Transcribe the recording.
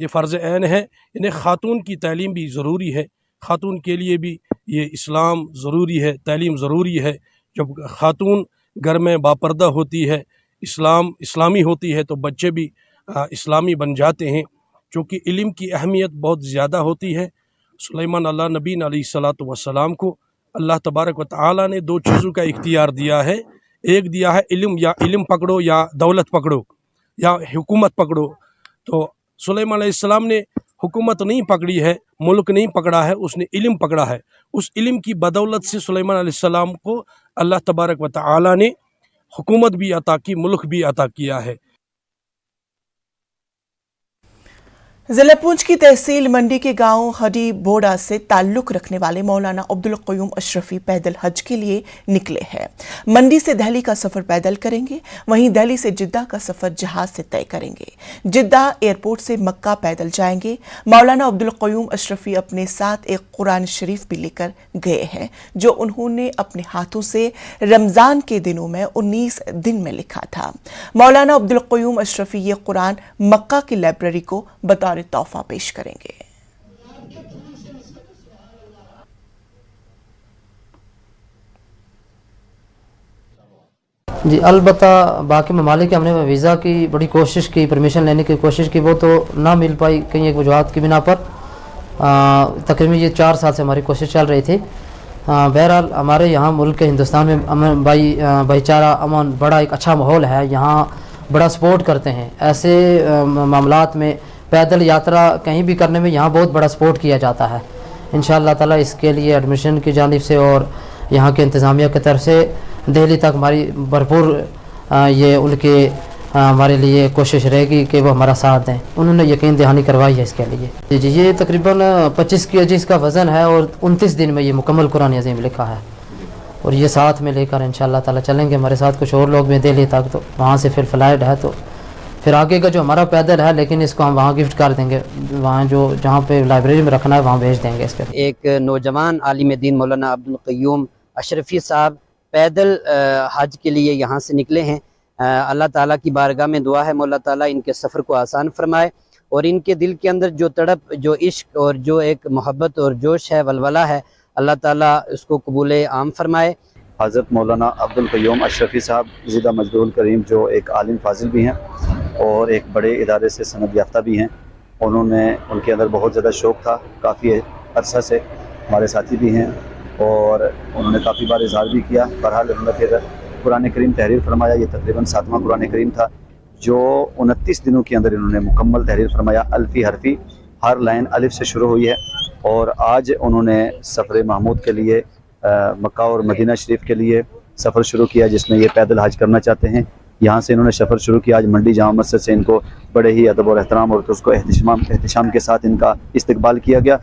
یہ فرض عین ہے، انہیں خاتون کی تعلیم بھی ضروری ہے، خاتون کے لیے بھی یہ اسلام ضروری ہے، تعلیم ضروری ہے۔ جب خاتون گھر میں باپردہ ہوتی ہے، اسلامی ہوتی ہے تو بچے بھی اسلامی بن جاتے ہیں، چونکہ علم کی اہمیت بہت زیادہ ہوتی ہے۔ سلیمان اللہ نبی علیہ الصلوۃ والسلام کو اللہ تبارک و تعالیٰ نے دو چیزوں کا اختیار دیا ہے، ایک دیا ہے علم، یا علم پکڑو یا دولت پکڑو یا حکومت پکڑو۔ تو سلیمان علیہ السلام نے حکومت نہیں پکڑی ہے، ملک نہیں پکڑا ہے، اس نے علم پکڑا ہے۔ اس علم کی بدولت سے سلیمان علیہ السلام کو اللہ تبارک و تعالی نے حکومت بھی عطا کی، ملک بھی عطا کیا ہے۔ ضلع پونچھ کی تحصیل منڈی کے گاؤں ہڈی بوڑا سے تعلق رکھنے والے مولانا عبدالقیوم اشرفی پیدل حج کے لیے نکلے ہیں۔ منڈی سے دہلی کا سفر پیدل کریں گے، وہیں دہلی سے جدہ کا سفر جہاز سے طے کریں گے۔ جدہ ایئرپورٹ سے مکہ پیدل جائیں گے۔ مولانا عبدالقیوم اشرفی اپنے ساتھ ایک قرآن شریف بھی لے کر گئے ہیں، جو انہوں نے اپنے ہاتھوں سے رمضان کے دنوں میں 19 دن میں لکھا تھا۔ مولانا عبدالقیوم اشرفی یہ قرآن مکہ کی لائبریری کو بطور تحفہ پیش کریں گے۔ جی البتہ باقی ممالک ہم نے ویزا کی بڑی کوشش کی، پرمیشن لینے کی کوشش کی، وہ تو نہ مل پائی کئی ایک وجوہات کی بنا پر۔ تقریباً یہ 4 سال سے ہماری کوشش چل رہی تھی۔ بہرحال ہمارے یہاں ملک ہندوستان میں امن، بھائی چارہ، امن، بڑا ایک اچھا ماحول ہے، یہاں بڑا سپورٹ کرتے ہیں۔ ایسے معاملات میں پیدل یاترا کہیں بھی کرنے میں یہاں بہت بڑا سپورٹ کیا جاتا ہے۔ انشاءاللہ تعالیٰ اس کے لیے ایڈمیشن کی جانب سے اور یہاں کے انتظامیہ کی طرف سے دہلی تک ہماری بھرپور یہ ان کے ہمارے لیے کوشش رہے گی کہ وہ ہمارا ساتھ دیں۔ انہوں نے یقین دہانی کروائی ہے اس کے لیے۔ جی یہ تقریباً 25 kg کا وزن ہے اور 29 دن میں یہ مکمل قرآن عظیم لکھا ہے، اور یہ ساتھ میں لے کر انشاءاللہ تعالیٰ چلیں گے۔ ہمارے ساتھ کچھ اور لوگ بھی دہلی تک، تو وہاں سے پھر فلائٹ ہے، تو پھر آگے کا جو ہمارا پیدل ہے، لیکن اس کو ہم وہاں گفٹ کر دیں گے، وہاں جہاں پہ لائبریری میں رکھنا ہے وہاں بھیج دیں گے اس کے۔ ایک نوجوان عالم دین مولانا عبدالقیوم اشرفی صاحب پیدل حج کے لیے یہاں سے نکلے ہیں۔ اللہ تعالیٰ کی بارگاہ میں دعا ہے مولا تعالیٰ ان کے سفر کو آسان فرمائے، اور ان کے دل کے اندر جو تڑپ، جو عشق اور جو ایک محبت اور جوش ہے، ولولہ ہے، اللہ تعالیٰ اس کو قبول عام فرمائے۔ حضرت مولانا عبدالقیوم اشرفی صاحب زدہ مجدہ الکریم، جو ایک عالم فاضل بھی ہیں اور ایک بڑے ادارے سے سند یافتہ بھی ہیں، ان کے اندر بہت زیادہ شوق تھا، کافی عرصہ سے ہمارے ساتھی بھی ہیں، اور انہوں نے کافی بار اظہار بھی کیا۔ بہرحال انہوں نے پھر قرآن کریم تحریر فرمایا، یہ تقریباً 7واں قرآن کریم تھا، جو 29 دنوں کے اندر انہوں نے مکمل تحریر فرمایا، الفی حرفی، ہر لائن الف سے شروع ہوئی ہے۔ اور آج انہوں نے سفر محمود کے لیے مکہ اور مدینہ شریف کے لیے سفر شروع کیا، جس میں یہ پیدل حج کرنا چاہتے ہیں۔ یہاں سے انہوں نے سفر شروع کیا۔ آج منڈی جامع مسجد سے ان کو بڑے ہی ادب اور احترام اور اس کو احتشام کے ساتھ ان کا استقبال کیا گیا۔